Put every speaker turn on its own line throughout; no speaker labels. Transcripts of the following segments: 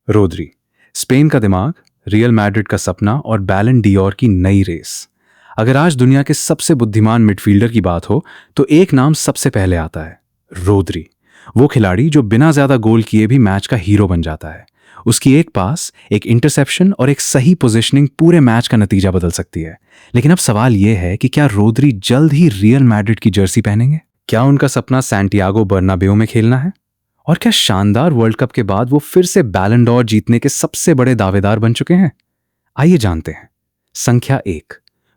रोद्री, Spain का दिमाग, real Madrid का सपना और बैलन डियोर की नई रेस। अगर आज दुनिया के सबसे बुद्धिमान मिडफील्डर की बात हो तो एक नाम सबसे पहले आता है, रोद्री। वो खिलाड़ी जो बिना ज्यादा गोल किए भी मैच का हीरो बन जाता है। उसकी एक पास, एक इंटरसेप्शन और एक सही पोजीशनिंग पूरे मैच का नतीजा बदल सकती है। लेकिन अब सवाल यह है कि क्या रोद्री जल्द ही रियल मैड्रिड की जर्सी पहनेंगे? क्या उनका सपना सैंटियागो बर्नाब्यूओ में खेलना है? और क्या शानदार वर्ल्ड कप के बाद वो फिर से बैलन डॉर जीतने के सबसे बड़े दावेदार बन चुके हैं? आइए जानते हैं। संख्या 1,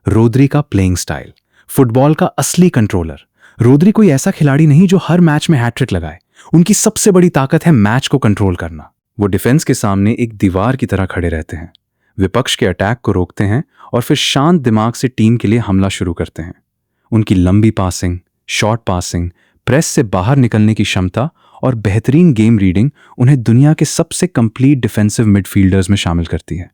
रोद्री का प्लेइंग स्टाइल, फुटबॉल का असली कंट्रोलर। रोद्री कोई ऐसा खिलाड़ी नहीं जो हर मैच में हैट्रिक लगाए। उनकी सबसे बड़ी ताकत है मैच को कंट्रोल करना। वो डिफेंस के सामने एक दीवार की तरह खड़े रहते हैं, विपक्ष के अटैक को रोकते हैं और फिर शांत दिमाग से टीम के लिए हमला शुरू करते हैं। उनकी लंबी पासिंग, शॉर्ट पासिंग, प्रेस से बाहर निकलने की क्षमता और बेहतरीन गेम रीडिंग उन्हें दुनिया के सबसे कंप्लीट डिफेंसिव मिडफील्डर्स में शामिल करती है।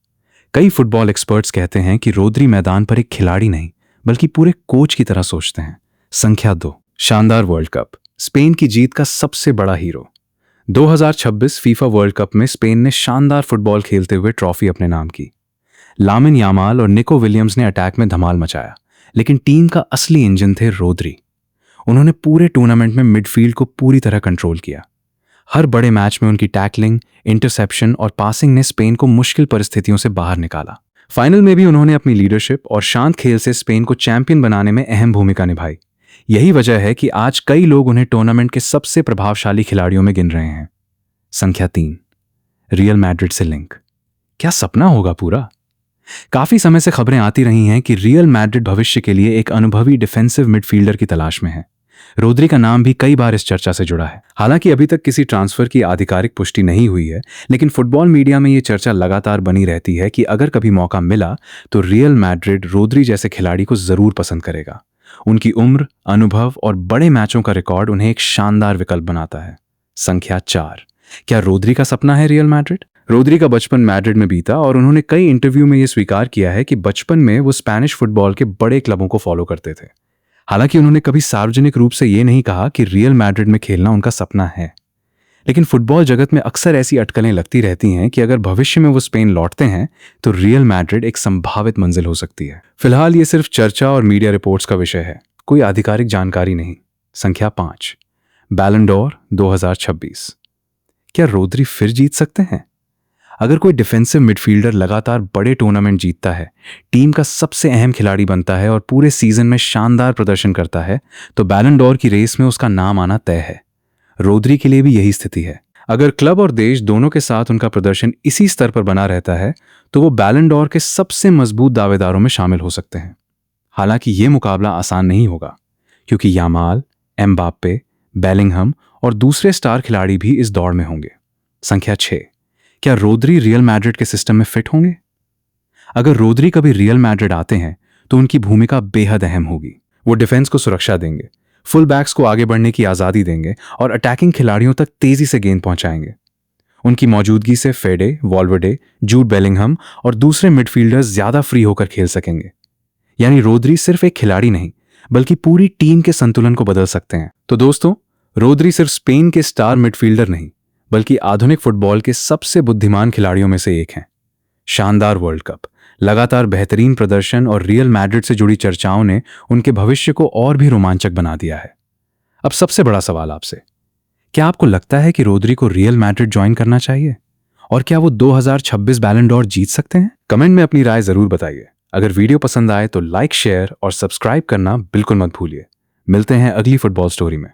कई फुटबॉल एक्सपर्ट्स कहते हैं कि रोद्री मैदान पर एक खिलाड़ी नहीं बल्कि पूरे कोच की तरह सोचते हैं। संख्या 2, शानदार वर्ल्ड कप, स्पेन की जीत का सबसे बड़ा हीरो। 2026 फीफा वर्ल्ड कप में स्पेन ने शानदार फुटबॉल खेलते हुए ट्रॉफी अपने नाम की। लामिन यामाल और निको विलियम्स ने अटैक में धमाल मचाया, लेकिन टीम का असली इंजन थे रोद्री। उन्होंने पूरे टूर्नामेंट में मिडफील्ड को पूरी तरह कंट्रोल किया। हर बड़े मैच में उनकी टैकलिंग, इंटरसेप्शन और पासिंग ने स्पेन को मुश्किल परिस्थितियों से बाहर निकाला। फाइनल में भी उन्होंने अपनी लीडरशिप और शांत खेल से स्पेन को चैंपियन बनाने में अहम भूमिका निभाई। यही वजह है कि आज कई लोग उन्हें टूर्नामेंट के सबसे प्रभावशाली खिलाड़ियों में गिन रहे हैं। संख्या 3, रियल मैड्रिड से लिंक। क्या सपना होगा पूरा? काफी समय से खबरें आती रही हैं कि रियल मैड्रिड भविष्य के लिए एक अनुभवी डिफेंसिव मिडफील्डर की तलाश में है। रोद्री का नाम भी कई बार इस चर्चा से जुड़ा है। हालांकि अभी तक किसी ट्रांसफर की आधिकारिक पुष्टि नहीं हुई है, लेकिन फुटबॉल मीडिया में ये चर्चा लगातार बनी रहती है कि अगर कभी मौका मिला तो रियल मैड्रिड रोद्री जैसे खिलाड़ी को जरूर पसंद करेगा। उनकी उम्र, अनुभव और बड़े मैचों का रिकॉर्ड उन्हें एक शानदार विकल्प बनाता है। संख्या 4, क्या रोद्री का सपना है रियल मैड्रिड? रोद्री का बचपन मैड्रिड में बीता और उन्होंने कई इंटरव्यू में यह स्वीकार किया है कि बचपन में वो स्पेनिश फुटबॉल के बड़े क्लबों को फॉलो करते थे। हालांकि उन्होंने कभी सार्वजनिक रूप से यह नहीं कहा कि रियल मैड्रिड में खेलना उनका सपना है। लेकिन फुटबॉल जगत में अक्सर ऐसी अटकलें लगती रहती हैं कि अगर भविष्य में वो स्पेन लौटते हैं तो रियल मैड्रिड एक संभावित मंजिल हो सकती है। फिलहाल ये सिर्फ चर्चा और मीडिया रिपोर्ट्स का विषय है, कोई आधिकारिक जानकारी नहीं। संख्या 5, बैलन डॉर 2026। क्या रोद्री फिर जीत सकते हैं? अगर कोई डिफेंसिव मिडफील्डर लगातार बड़े टूर्नामेंट जीतता है, टीम का सबसे अहम खिलाड़ी बनता है और पूरे सीजन में शानदार प्रदर्शन करता है, तो बैलन डॉर की रेस में उसका नाम आना तय है। रोद्री के लिए भी यही स्थिति है। अगर क्लब और देश दोनों के साथ उनका प्रदर्शन इसी स्तर पर बना रहता है तो वो बैलन डॉर के सबसे मजबूत दावेदारों में शामिल हो सकते हैं। हालांकि ये मुकाबला आसान नहीं होगा, क्योंकि यामाल, एम्बाप्पे, बेलिंगहम और दूसरे स्टार खिलाड़ी भी इस दौड़ में होंगे। संख्या 6, क्या रोद्री रियल मैड्रिड के सिस्टम में फिट होंगे? अगर रोद्री कभी रियल मैड्रिड आते हैं तो उनकी भूमिका बेहद अहम होगी। वो डिफेंस को सुरक्षा देंगे, फुल बैक्स को आगे बढ़ने की आजादी देंगे और अटैकिंग खिलाड़ियों तक तेजी से गेंद पहुंचाएंगे। उनकी मौजूदगी से फेडे, वॉल्वर्डे, जूड बेलिंगहम और दूसरे मिडफील्डर्स ज्यादा फ्री होकर खेल सकेंगे। यानी रोद्री सिर्फ एक खिलाड़ी नहीं बल्कि पूरी टीम के संतुलन को बदल सकते हैं। तो दोस्तों, रोद्री सिर्फ स्पेन के स्टार मिडफील्डर नहीं बल्कि आधुनिक फुटबॉल के सबसे बुद्धिमान खिलाड़ियों में से एक हैं। शानदार वर्ल्ड कप, लगातार बेहतरीन प्रदर्शन और रियल मैड्रिड से जुड़ी चर्चाओं ने उनके भविष्य को और भी रोमांचक बना दिया है। अब सबसे बड़ा सवाल आपसे, क्या आपको लगता है कि रोद्री को रियल मैड्रिड ज्वाइन करना चाहिए? और क्या वो 2026 बैलन डॉर जीत सकते हैं? कमेंट में अपनी राय जरूर बताइए। अगर वीडियो पसंद आए तो लाइक, शेयर और सब्सक्राइब करना बिल्कुल मत भूलिए। मिलते हैं अगली फुटबॉल स्टोरी में।